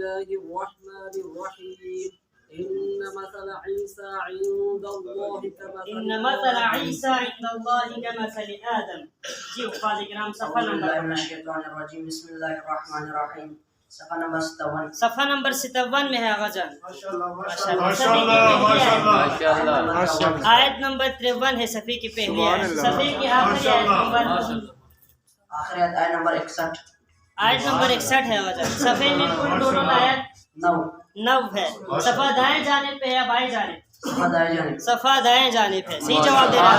الله الرحمن الرحيم إن مثل عيسى عند الله كمثل آدم जी उस्ताद इकराम सफ़ा नंबर बिस्मिल्लाहिर्रहमानिर्रहीम सफ़ा नंबर 57 सफ़ा नंबर 57 में है आगा जान माशाल्लाह आयत नंबर 53 है सफ़े की पहली आयत सफ़े की आखिरी आयत नंबर आयत नंबर 61 आयत नंबर 61 है आगा जान सफ़े में कुल टोटल आयत 9 है सफ़ा दाएं जानिब पे या बाएं जानिब सफ़ा दाएं जानिब है सही जवाब दे रहा है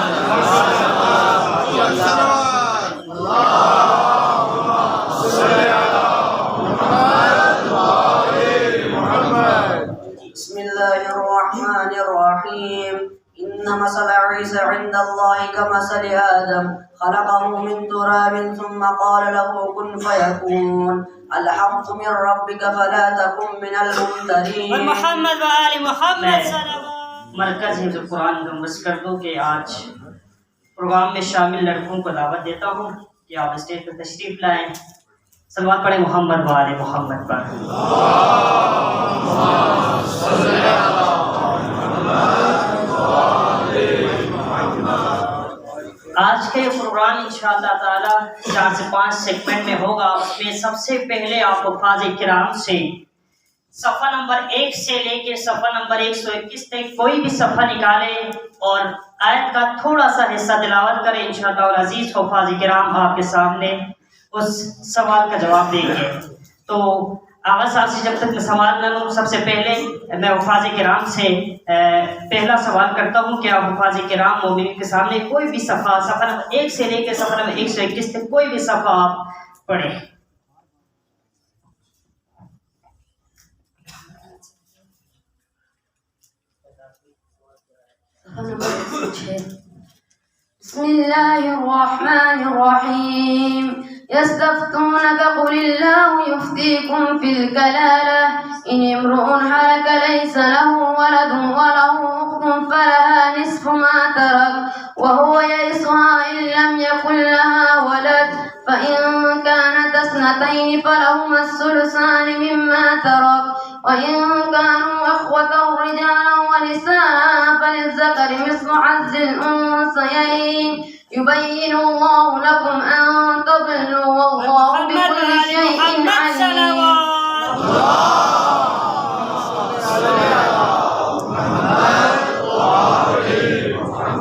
बिस्मिल्लाहिर्रहमानिर्रहीम इन्न मसल ईसा इंदल्लाहि कमसल आदम खलक़हु मिन तुराबिन सुम्मा क़ाला लहू कुन फयकून अलहक़्क़ु मिन रब्बिका फला तकुन मिनल मुमतरीन और मोहम्मद व आले मोहम्मद सल्लल्लाहु मरकज़ हिफ्ज़ कुरान मुंबस कर दो कि आज प्रोग्राम में शामिल लड़कों को दावत देता हूँ कि आप स्टेज पर तशरीफ लाएं। सलवात पढ़े मोहम्मद व आले मोहम्मद पर। आज के प्रोग्राम इंशाअल्लाह ताला 4 से 5 सेगमेंट में होगा। उसमें सबसे पहले आप हुफ़ाज़ किराम से सफ़ा नंबर 1 से लेके सफ़ा नंबर 121 तक कोई भी सफ़ा निकाले और आयत का थोड़ा सा हिस्सा तिलावत करें। इंशाअल्लाह अज़ीज़ हुफ़ाज़ किराम आपके सामने उस सवाल का जवाब देंगे। तो आगा साहब से जब तक मैं सवाल न लूँ, सबसे पहले मैं हुफ़ाज़ किराम से पहला सवाल करता हूँ कि आप हुफ़ाज़ किराम मोमिन के सामने कोई भी सफ़ा नंबर 1 से लेकर सफ़ा नंबर 121 तक कोई भी सफ़ा आप पढ़ें। बिस्मिल्लाहिर्रहमानिर्रहीम यस्तफ्तूनक कुलिल्लाहु युफ्तीकुम फिल कलाला इन इम्रुउन हलक लैसा लहु वलदुन वलहु उख्तुन फलहा निस्फु मा तरक वहुवा यरिथुहा इन लम यकुन लहा वलद फ़इन कानत इस्नतैन फलहुमा الثلثان मिम्मा तरक وإن كانوا إخوة رجالا ونساء فللذكر مثل حظ الأنثيين يبين الله لكم أن تضلوا والله بكل شيء عليم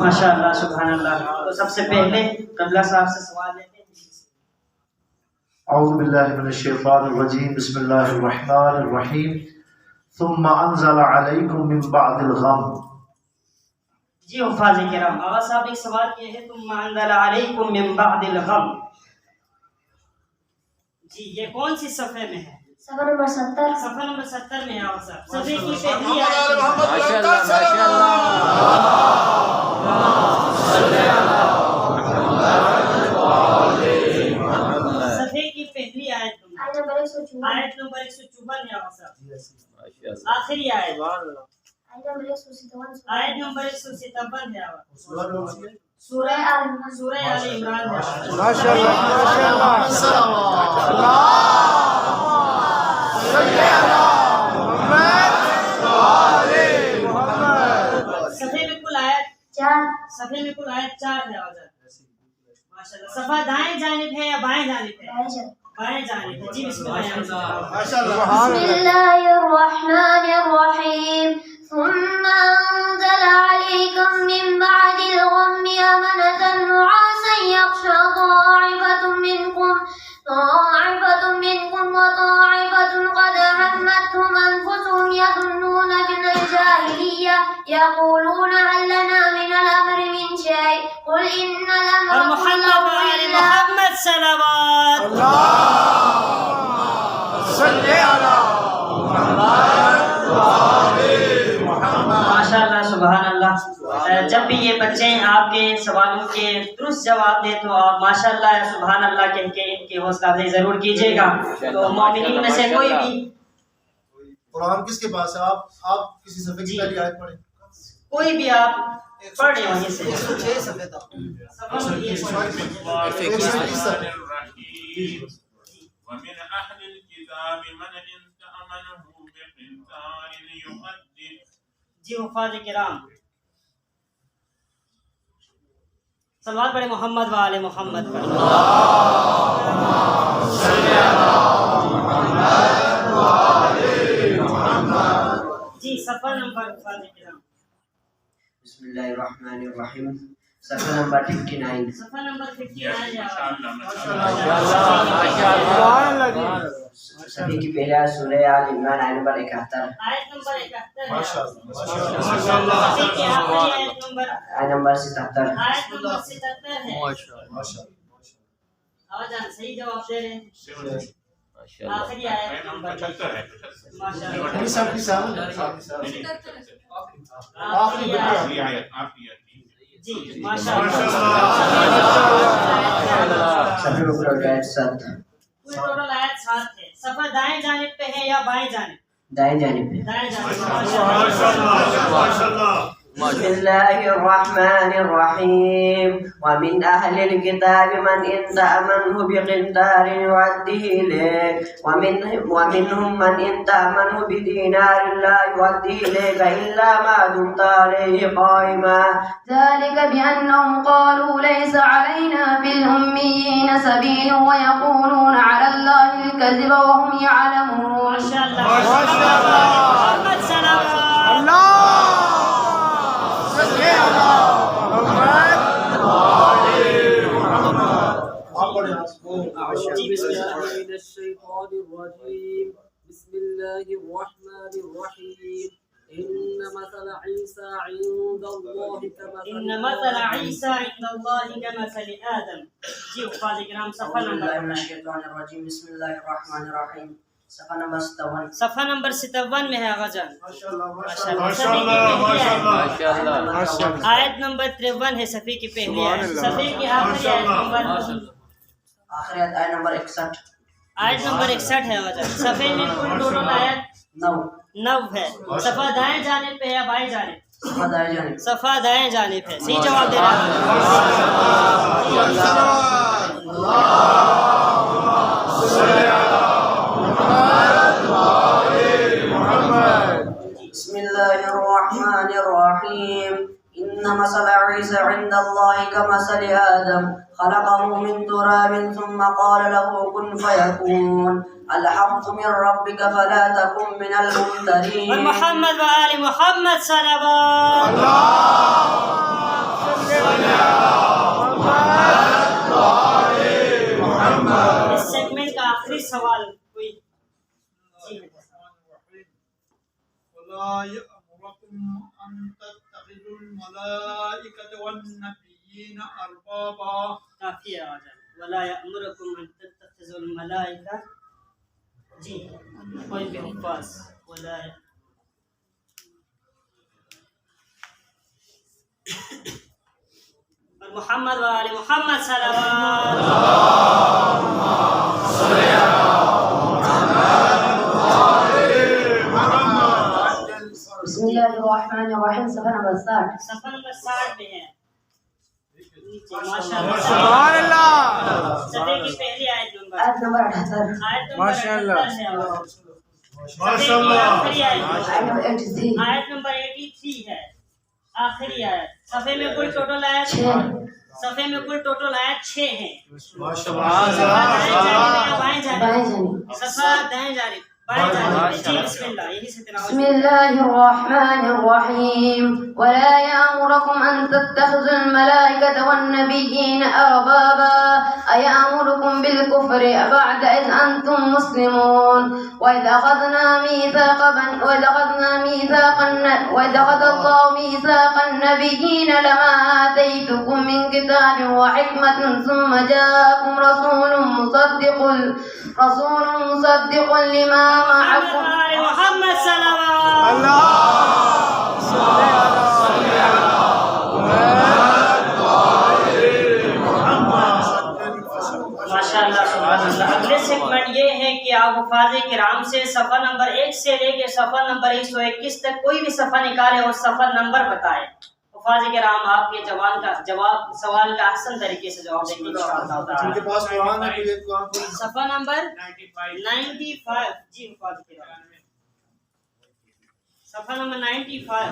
माशाअल्लाह सुभानअल्लाह। तो सबसे पहले कबला साहब से सवाल लेते हैं। औज़ु बिल्लाहि मिनश शैतानिर रजीम बिस्मिल्लाहिर रहमानिर रहीम सुम्मा अंज़ला अलैकुम मिन बअदिल गम। जी हुफ़ाज़ किराम आगा साहब एक सवाल किए हैं सुम्मा अंज़ला अलैकुम मिन बअदिल गम। जी ये कौन सी सफ़े में है? सफ़ा नंबर 70 सफ़ा नंबर 70 में है आगा साहब। सफ़े की पहली आयत आयत नंबर 154 है आगा साहब। आखिरी आयत आयत नंबर 157 है आगा। सूरह आले इमरान है। सफ़े में कुल आयत 4 सफ़े में कुल आयत 4 है आगा माशाल्लाह। सफ़ा दाएं जानिब है या बाएं जानिब है? बाएं जानिब है। जी बिस्मिल्लाहिर्रहमानिर्रहीम सुम्मा अंज़ला अलैकुम मिन बअदिल गम्मि अमनतन नुआसन यग़शा ताइफतुम मिनकुम व ताइफतुन क़द हम्मतहुम अनफुसुहुम यज़ुन्नूना बिल जाहिलिय्या यक़ूलूना हल लना मिनल अम्रि मिन शै' क़ुल इन्नल अम्रा कुल्लुहु लिल्लाह मोहम्मद सल्लल्लाहु माशाअल्लाह सुभानअल्लाह। जब भी ये बच्चे आपके सवालों के दुरुस्त जवाब दे तो आप माशाअल्लाह सुभानअल्लाह कह के इनकी हौसला अफजाई जरूर कीजिएगा। तो मोमिनीन में से कोई भी कुरान किसके पास है? आप किसी सफ़े की पहली आयत पढ़ें। कोई भी आप पढ़े वहीं से। 106 सफ़े तक। ومن أهل الكتاب من إن जी हुफ़ाज़ किराम सलवात पढ़े मोहम्मद व आले मोहम्मद पर। जी सफ़र नंबर हुफ़ाज़ किराम बिस्मिल्लाहिर्रहमानिर्रहीम सफ़र नंबर 59 सफ़र नंबर 59 सभी की पहले आयत सूरह आल इमरान आयत नंबर 71 आयत नंबर 71 माशाअल्लाह आयत नंबर आयत नंबर 77 आयत नंबर 77 है। माशाअल्लाह आवाज़ सही जवाब दे रहे हैं। आखिरी आयत नंबर माशाअल्लाह ये सब की सब आखिरी आयत जी माशाअल्लाह सभी ऊपर आयत 7 पूरी टोटल आयत 7 है। सफर दाएं जानिब पे है या बाएं जानिब? दाएं जानिब पे दाएं जानिब। बिस्मिल्लाहिर्रहमानिर्रहीम वमिन अहलिल किताबि मन इन तअमनहु बिक़िंतारिन युअद्दिहि इलैक वमिनहुम मन इन तअमनहु बिदीनारिन ला युअद्दिहि इलैका इल्ला मा दुमता अलैहि क़ाइमा ذلك بأنهم قالوا ليس علينا في الأميين سبيل ويقولون على الله الكذب وهم يعلمون माशाअल्लाह मोहम्मद सल्लल्लाहु بسم الله الرحمن الرحيم إن مثل عيسى عند الله إن مثل عيسى عند الله كمثل آدم जी हुफ़ाज़ किराम सफ़र नंबर बिस्मिल्लाहिर्रहमानिर्रहीम सफ़र नंबर 57 सफ़र नंबर 57 में है गज़ल माशाअल्लाह आयत नंबर 53 है सफ़े की पहली आयत सफ़े की आखिरी आयत नंबर आखिरी आयत नंबर 61 आयत नंबर 61 है गज़ल सफ़े में कुल टोटल आयत 9 है। सफ़ा दाएं जानिब पे है या बाएं जानिब? सफ़ा दाएं जानिब सफ़ा दाएं जानिब है। सही जवाब दे रहा है। बिस्मिल्लाहिर्रहमानिर्रहीम इन्न मसल ईसा इंदल्लाहि कमसल आदम खलक़हु मिन तुराबिन सुम्मा क़ाला लहू कुन फयकून अल-हक़्क़ु मिन रब्बिका फला तकुन मिनल मुम्तरीन और मोहम्मद व आले मोहम्मद सल्लल्लाहु इस सेगमेंट का आखिरी सवाल कोई वला यअमुरुकुम अन तत्तखिजुल मलाइकता वन नबिय्यीन अरबाबा काफी है आवाज़ वला यअमुरुकुम अन तत्तखिजुल मलाइका जी कोई भी हुफ़ाज़ वला और मोहम्मद व आले मोहम्मद बिस्मिल्लाहिर्रहमानिर्रहीम सफ़र नंबर 60 सफ़र नंबर 60 में है। माशाअल्लाह सफ़े की पहली आयत नंबर 78 आयत नंबर 78 आखिरी आयत आयत नंबर 83 आयत नंबर 83 है। आखिरी आयत सफ़े में कुल टोटल आयत 6 सफ़े में कुल टोटल आयत 6 है। बाएं जानिब सफ़ा दाएं जानिब बाएं जानिब जी बिस्मिल्लाह यही से तिलावत बिस्मिल्लाहिर्रहमानिर्रहीम वला यअमुरुकुम अन तत्तखिजुल मलाइकता वन नबिय्यीन अरबाबा अयअमुरुकुम बिल कुफ्रि बअद इज़ अंतुम मुस्लिमून वइज़ अख़ज़ना अल्लाहु मीसाक़न नबिय्यीन लमा आतैतुकुम मिन किताबिन व हिकमतिन सुम्मा जाअकुम रसूलुन मुसद्दिक़ुन लिमा माअकुम मोहम्मद माशाअल्लाह सुभानअल्लाह। अगले सेगमेंट ये है कि आप हुफ़ाज़े किराम से सफ़र नंबर 1 से लेके सफ़र नंबर 121 तक कोई भी सफ़र निकाले और सफ़र नंबर बताए। हुफ़ाज़ किराम आपके सवाल का आसान तरीके से जवाब देंगे इंशाअल्लाह ताला। जिनके पास कुरान है तो ये कुरान खोलें। सफ़ा नंबर 95 जी हुफ़ाज़ किराम, सफ़ा नंबर 95।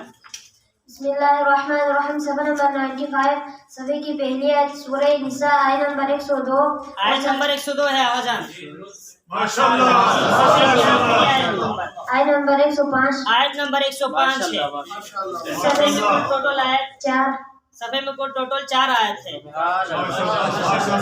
बिस्मिल्लाहिर्रहमानिर्रहीम। सफ़ा नंबर 95, सफ़े की पहली आयत सूरह निसा आयत नंबर 102। आयत नंबर 102 है आवाज़ान। माशाअल्लाह। आयत नंबर 105। आयत नंबर 105 है। सफ़े में कुल टोटल आयत 4, सफ़े में कुल टोटल 4 आयत है।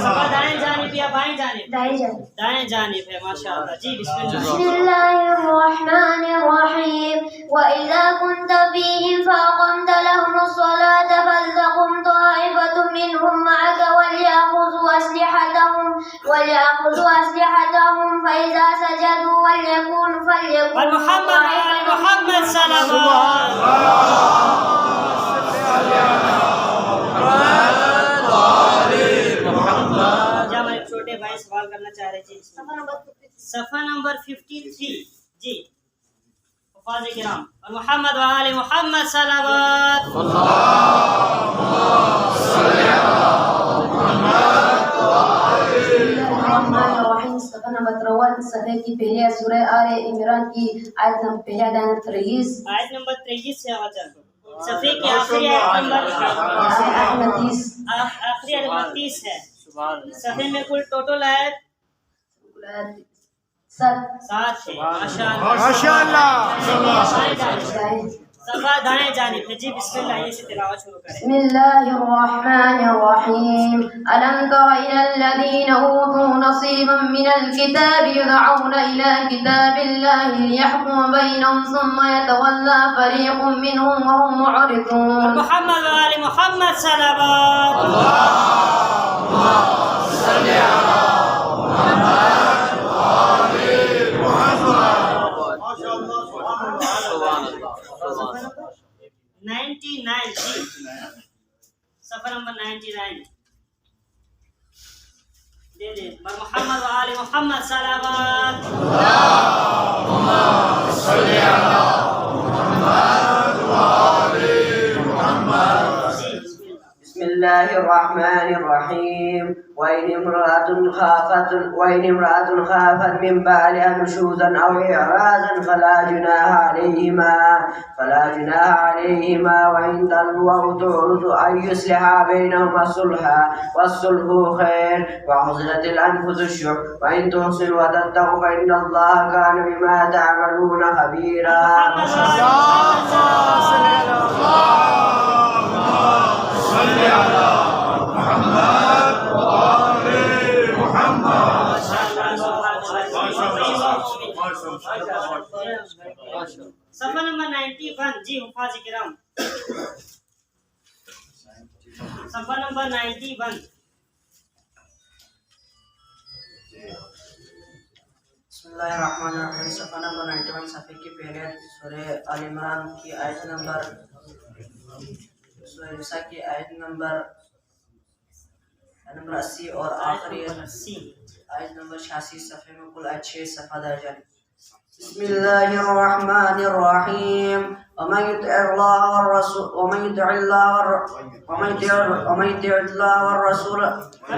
सफ़ा दाएं जानिब या बाएं जानिब? दाएं जानिब। दाएं जानिब है माशाअल्लाह। जी बिस्मिल्लाह। बिस्मिल्लाहिर्रहमानिर्रहीम। व इज़ा कुन्त फ़ीहिम फ़अक़मत लहुमुस्सलाता फ़लतक़ुम ताइफ़तुम मिनहुम मअक वलियख़ुज़ू अस्लिहतहुम फ़इज़ा सजदू फल्यकूनु मोहम्मद सल्लल्लाहु छोटे भाई सवाल करना चाह रहे थे। सफ़ा नंबर 53 जी हुफ़ाज़ किराम और मोहम्मद व आले मोहम्मद सल्लल्लाहु सफ़ा नंबर 53, सफ़े की पहली आयत सूरह आले इमरान की आयत नंबर 23। आयत नंबर 23 से आवाज़ सफ़े की आखिरी आयत नंबर 30 है। सफ़े में कुल टोटल आयत 7 है। माशाअल्लाह। सफ़ा दाएं जानिब है। जी बिस्मिल्लाह से तिलावत शुरू करें। बिस्मिल्लाहिर्रहमानिर्रहीम। अलम तरा इलल्लज़ीना ऊतू नसीबन मिनल किताबि युदअऊना इला किताबिल्लाहि लियहकुम बैनहुम सुम्मा यतवल्ला फरीकुम मिनहुम व हुम मुअरिदून। मोहम्मद व आले मोहम्मद सल्लल्लाहु अलैहि सफ़ा नंबर 99 दे दे। मोहम्मद व आले मोहम्मद बिस्मिल्लाहिर्रहमानिर्रहीम। वइन इम्राअतुन खाफत मिन बालिहा नुशूज़न औ इअराज़न फला जुनाहा अलैहिमा वइन तलू औ तु'रिदू अन युस्लिहा बैनहुमा सुल्हा वस्सुल्हु खैर वअहज़रतिल अनफुसुश शुह वइन तुहसिनु व तत्तक़ू फ़इन्नल्लाहा कान बिमा तअमलून खबीरा। सफ़ा नंबर 91 जी हुफ़ाज़ किराम, सफ़ा नंबर 91। बिस्मिल्लाहिर्रहमानिर्रहीम। सफ़ा नंबर 91, सफ़े की पहले सूरह आल इमरान की आयत नंबर, सूरह निसा की आयत नंबर 80 और आखिरी आयत नंबर 86। सफ़े में कुल 6 सफ़ा दर्ज। बिस्मिल्लाहिर्रहमानिर्रहीम। वमन युति'िल्लाह वररसूल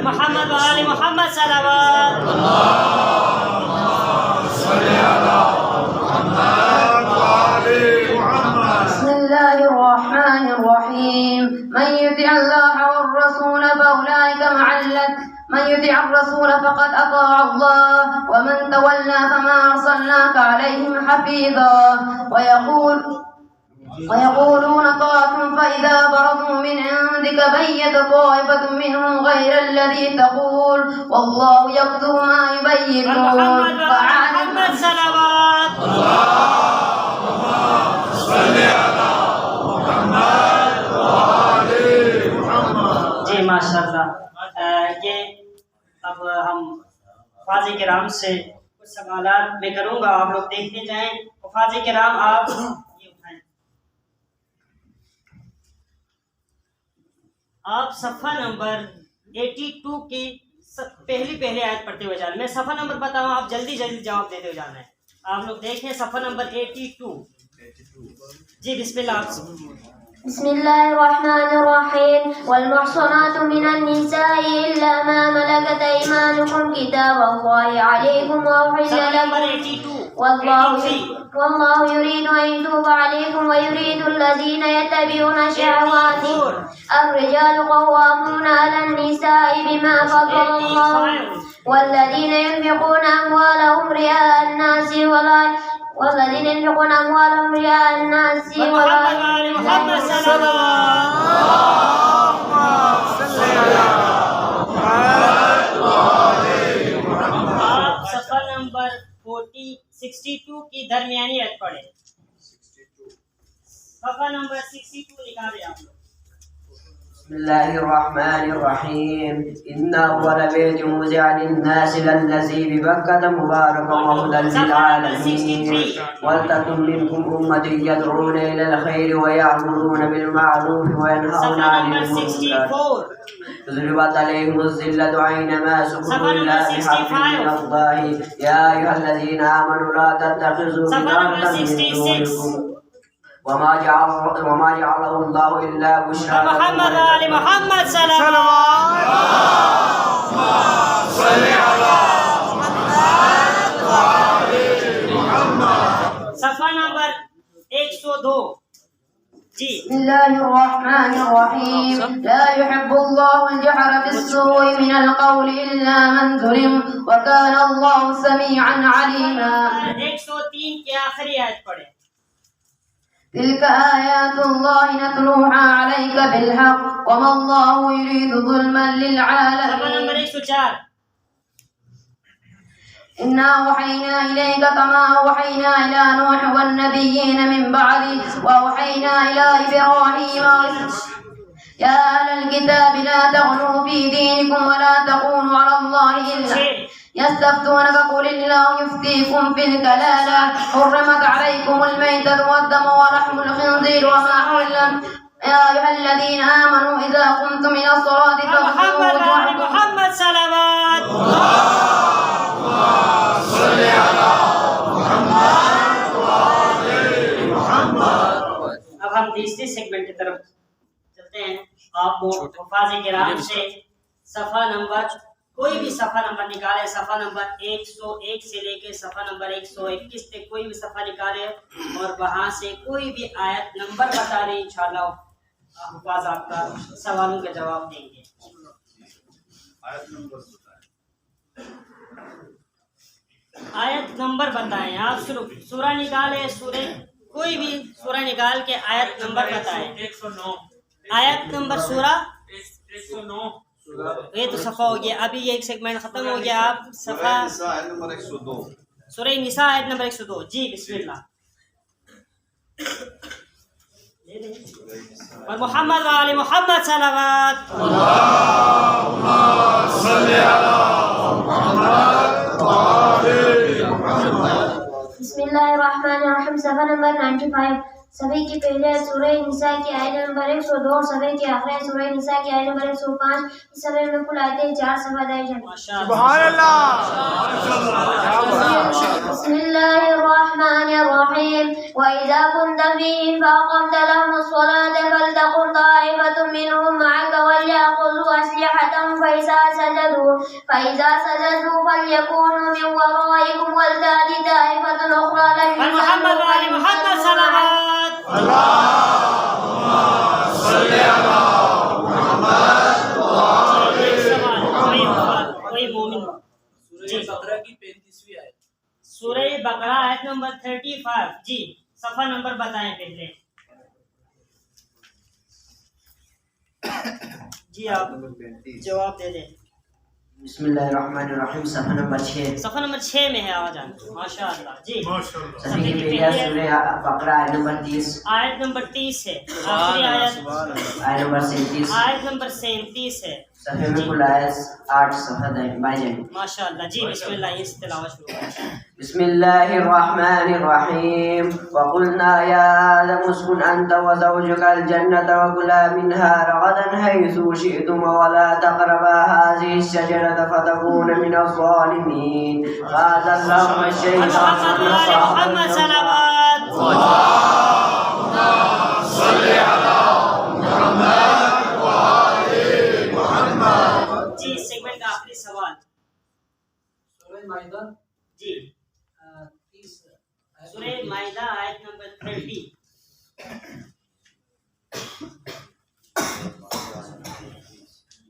मोहम्मद व आले मोहम्मद सल्लल्लाहु बिस्मिल्लाहिर्रहमानिर्रहीम। मन युति'िल्लाह वररसूल फउलाइका من يطع الرسول فقد أطاع الله ومن تولى فما أرسلناك عليهم حفيظا ويقولون طاعة فإذا برزوا من عندك بيت طائفة منهم غير الذي تقول والله يكتب ما يبيتون. जी माशाअल्लाह। ये अब हम हुफ़ाज़ किराम से कुछ सवालात मैं करूँगा, आप लोग देखते जाएं। हुफ़ाज़ किराम आप ये उठाएं। आप सफ़ा नंबर 82 की पहली आयत पढ़ते हुए जाना। मैं सफ़ा नंबर बताऊँ, आप जल्दी जवाब देते हुए जाना है। आप लोग देखें सफ़ा नंबर 82 जी बिस्मिल्लाह। बिस्मिल्लाहिर्रहमानिर्रहीम वल्मुहसनातु मिनन निसाइ इल्ला मा मलकत अयमानुकुम किताबल्लाहि अलैकुम व उहिल्ला नंबर लकुम 82 والله يريد أن يتوب عليكم ويريد الذين يتبعون الشهوات الرجال قوامون على النساء بما فضل الله والذين ينفقون أموالهم رئاء الناس والذين ينفقون أموالهم رئاء الناس محمد صلى الله आप सफा नंबर 62 की दरमियानी आयत पढ़े। सफा नंबर 62 निकाले आप लोग। बिस्मिल्लाहिर्रहमानिर्रहीम इन्ना अव्वला बैतिन वुज़िअ लिन्नासि लल्लज़ी बिबक्कता मुबारकन व हुदन लिलआलमीन वलतकुम मिनकुम उम्मतुन यदऊना इलल खैरि व यअमुरूना बिल मअरूफ व यनहौना अनिल मुनकर ضربت عليهم الذلة أينما سكنوا إلا بحبل من الله يا أيها الذين آمنوا لا تتخذوا بطانة من دونكم وما جعله الله إلا بشرى محمد آل محمد صلوات सफा नंबर 102 जी। बिस्मिल्लाहिर्रहमानिर्रहीम ला युहिब्बुल्लाहु अल-जहरा बिस्सूइ मिनल क़ौलि इल्ला मन ज़ुलिम व काना अल्लाहु समीअन अलीमा। 103 की आखिरी आयत पढ़े। तिल्क आयातुल्लाहि नतलूहा अलैका बिलहक़ वमा अल्लाहु युरीदु ज़ुल्मन लिल सफा आलमीन। नंबर 104 إنا أوحينا إليك كما أوحينا إلى نوح والنبيين من بعده وأوحينا إلى إبراهيم يا أهل الكتاب لا تغلوا في دينكم ولا تقولوا على الله إلا يستفتونك قل الله يفتيكم في الكلالة حرمت عليكم الميتة والدم ولحم الخنزير وما أهل يا أيها الذين آمنوا إذا قمتم إلى الصلاة فاغسلوا وجوهكم محمد صلوات अब हम तीसरे सेगमेंट की तरफ चलते हैं। आपको हुफ़ाज़ किराम से सफ़ा नंबर कोई भी सफ़ा नंबर निकाले, सफ़ा नंबर 101 से लेके सफ़ा नंबर 121 तक कोई भी सफ़ा निकाले और वहाँ से कोई भी आयत नंबर बता रहे, इंशाअल्लाह हुफ़ाज़ आपका सवालों के जवाब देंगे। आयत नंबर बताएं आप। सूरह निकाले, सूरह कोई भी सूरह निकाल के आयत नंबर बताएं। 109 आयत नंबर सूरह 109 ये तो सफ़ा हो गया। अभी ये एक सेगमेंट ख़त्म हो गया। आप सफ़ा नंबर 102 सूरह निसा आयत नंबर 102 जी। बिस्मिल्लाह। और मोहम्मद वाले मोहम्मद सलावत बिस्मिल्लाहिर्रहमानिर्रहीम सफ़ा नंबर 95 सफ़े की पहले सूरह निसा की आयत नंबर 102 और सफ़े की आखिरी सूरह निसा की आयत नंबर 105। इस सफ़े में कुल आयतें 4 सफ़ा दाई जाती हैं। बिस्मिल्लाहिर्रहमानिर्रहीम व इज़ा कुंता फ़ीहिम फ़अक़मता लहुमुस्सलाता फ़लतक़ुम ताइफ़तुम मिनहुम मअका वलयख़ुज़ू अस्लिहतहुम फ़इज़ा सजदू फ़लयकूनू मिन वराइकुम वलतअति ताइफ़तुन उख़रा लम मोहम्मद वाले मोहम्मद सलावत कोई मोमिन जी। बकरा की 35वीं आयत। सूरह बकरा आयत नंबर 35 जी। सफ़ा नंबर बताएं पहले जी। आप जवाब दे दें। बिस्मिल्लाहिर्रहमानिर्रहीम सफ़ा नंबर 6 सफ़ा नंबर 6 में है आवाज़। माशाअल्लाह जी। सफ़े की पहले सूरह बकरा आयत नंबर 30 आयत नंबर 30 है। आखिरी आयत आयत नंबर 37 आयत नंबर 37 है। सफ़े में कुल आयत 8 सफ़ा दाई जाएंगे। माशाअल्लाह जी। बिस्मिल्लाह इस तिलावत शुरू करें। बिस्मिल्लाहिर्रहमानिर्रहीम वक़ुलना या आदम उस्कुन अंत व ज़ौजुकल जन्नत व कुला मिन्हा रगदन हैसु शि'तुम व ला तक़रबा हाज़िहि अश-शजरत फतकूना मिनज़ ज़ालिमीन। फ़अज़ल्लहुमा अश-शैतानु मोहम्मद सलावत माइदा आयत नंबर 30।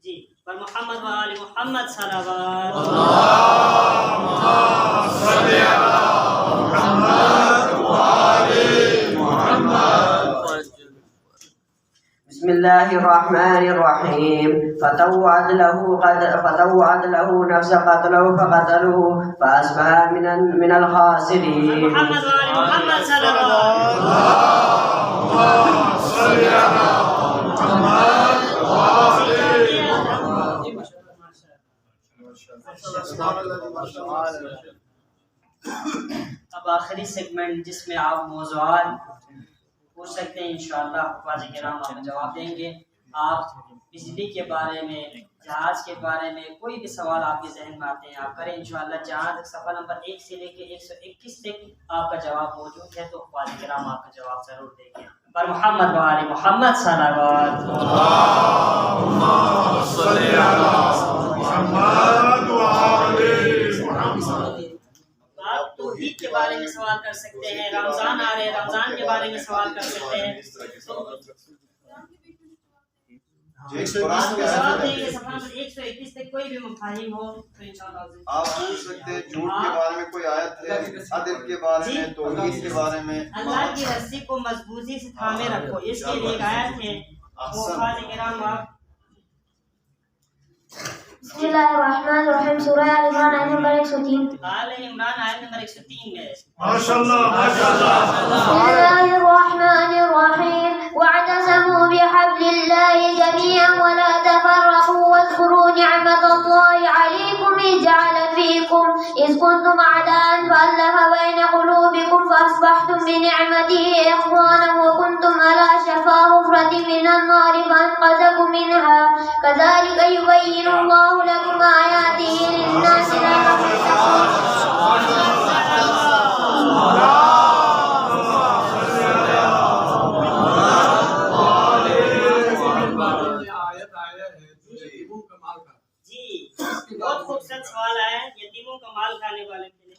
जी पर मोहम्मद व आले मोहम्मद सल्लल्लाहु बिस्मिल्लाहिर्रहमानिर्रहीम फतवअद लहू नफ्स क़त्लहु फ़क़तलहु फ़अस्बह मिनल ख़ासिरीन। मोहम्मद व आले मोहम्मद सल्लल्लाहु अब आखिरी सेगमेंट जिसमें आप मौज़ूआत पूछ सकते हैं, इंशाअल्लाह हुफ़ाज़ किराम आपको जवाब देंगे। आप बिजली के बारे में, जहाज के बारे में कोई भी सवाल आपके जहन में आते हैं आप करें इंशाअल्लाह। जहाँ तक सफ़ा नंबर 1 से लेके 121 तक आपका जवाब मौजूद है तो हुफ़ाज़ किराम आपका जवाब ज़रूर देंगे। पर मोहम्मद व आले मोहम्मद आप तौहीद के बारे में सवाल कर सकते हैं। रमज़ान आ रहे हैं, रमज़ान के बारे में सवाल कर सकते हैं। जवाब देंगे सफ़ा नंबर 121 तक कोई भी मफ़ाहिम हो तो इंशाअल्लाह आप पूछ सकते हैं। झूठ के बारे में कोई आयत है, अदल के बारे में, तौहीद के बारे में। अल्लाह की रस्सी को मजबूती से थामे रखो, इसके लिए एक आयत है। हुफ़ाज़ किराम आप बिस्मिल्लाहिर्रहमानिर्रहीम सूरह आल इमरान आयत नंबर 103। आल इमरान आयत नंबर 103 में माशाअल्लाह माशाअल्लाह। बिस्मिल्लाहिर्रहमानिर्रहीम वअतसमू बिहब्लिल्लाहि जमीअन वला तफर्रक़ू वज़कुरू निअमतल्लाहि अलैकुम इज़ जअल फ़ीकुम इज़ कुंतुम अअदाअन फ़अल्लफ़ बैन क़ुलूबिकुम फ़अस्बहतुम बिनिअमतिही इख़वानन व कुंतुम अला शफ़ा हुफ़रतिन मिनन नारि फ़अन्क़ज़कुम मिनहा कज़ालिका युबय्यिनुल्लाहु लकुम आयातिही लिन्नासि लअल्लकुम जी बहुत खूबसूरत सवाल आया है यतीमों का माल खाने वाले के लिए।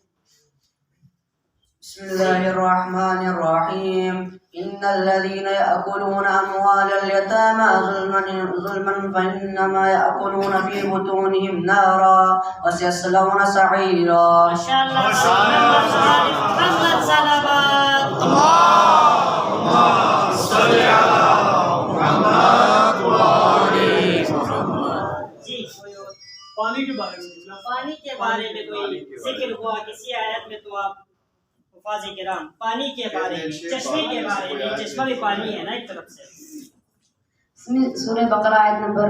बिस्मिल्लाहिर्रहमानिर्रहीम इन्नल्लज़ीना यअकुलूना अम्वालल यतामा ज़ुल्मन फ़इन्नमा यअकुलूना फ़ी बुतूनिहिम नारा व सयस्लौना सईरा। माशाअल्लाह मोहम्मद सल्लल्लाहु जी पानी के बारे में पानी के बारे में कोई जिक्र हुआ किसी आयत में तो आप हुफ़ाज़ किराम पानी के बारे में, चश्मे के बारे में, चश्मा भी पानी है ना एक तरफ से। सूरह बकरा आयत नंबर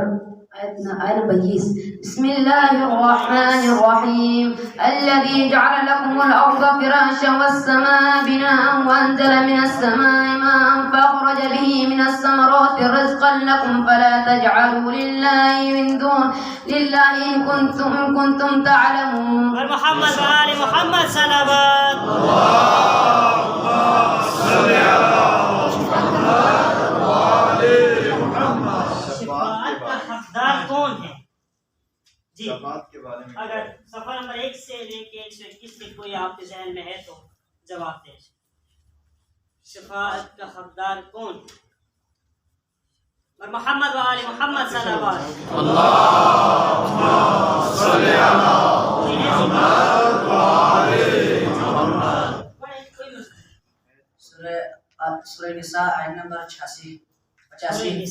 20। बिस्मिल्लाहिर्रहमानिर्रहीम अल्लज़ी जअल लकुमुल अर्ज़ फ़िराशन वस्समाअ बिनाअन वअंज़ल मिनस समाइ माअन फ़अख़रज बिही मिनस समराति रिज़क़न लकुम फ़ला तजअलू लिल्लाहि इन कुंतुम तअलमून। और मोहम्मद व आले मोहम्मद सल्लल्लाहु शफ़ाअत का हकदार कौन है? जी ज़कात के बारे में अगर सफ़ा नंबर 1 से लेके 121 तक कोई आपके जहन में है तो जवाब दें। शफ़ाअत का हकदार कौन? और मोहम्मद व आले मोहम्मद सल्लल्लाहु सूरह निसा आयत नंबर 85।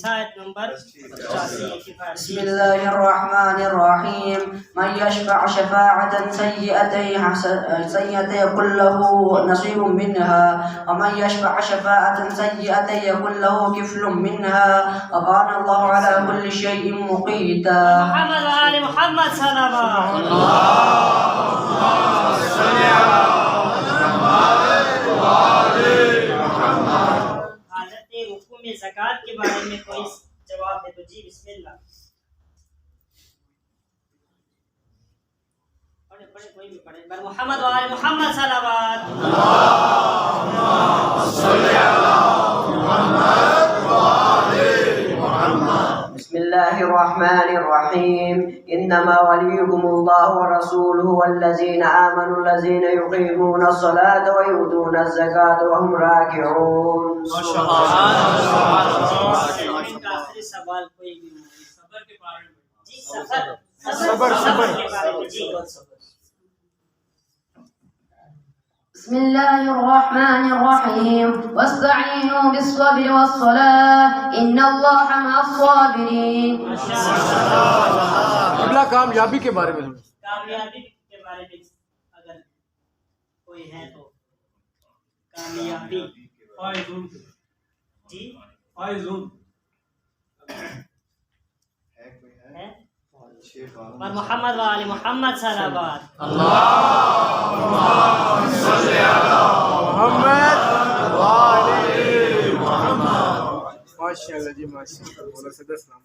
आयत नंबर 85। बिस्मिल्लाहिर्रहमानिर्रहीम मन यशफ़अ शफ़ाअतन सय्यअतन यकुल लहू नसीबुम मिनहा व मन यशफ़अ शफ़ाअतन सय्यअतन यकुल लहू किफ़लुम मिनहा व काना अल्लाहु अला कुल्लि शैइन मुक़ीता। मोहम्मद व आले मोहम्मद सल्लल्लाहु हालत रुकू में ज़कात के बारे में कोई जवाब दे तो जी बिस्मिल्लाह। पढ़े कोई भी पढ़े। मोहम्मद व आले मोहम्मद सल्लल्लाहु बिस्मिल्लाहिर الرحمن الرحيم إنما وليكم الله ورسوله والذين آمنوا الذين يقيمون الصلاة ويؤتون الزكاة وهم راكعون आखिरी सवाल कोई भी सबर के बारे में जी सबर के बारे में जी بسم الله الرحمن الرحيم واستعينوا بالصبر والصلاة إن الله مع الصابرين अगला कामयाबी के बारे में कामयाबी के बारे में अगर कोई है तो कामयाबी फाइजून जी फाइजून है और मोहम्मद वाले मोहम्मद सलावत मोहम्मद वाले मोहम्मद माशाल्लाह जी माशाल्लाह बोला से 10 नाम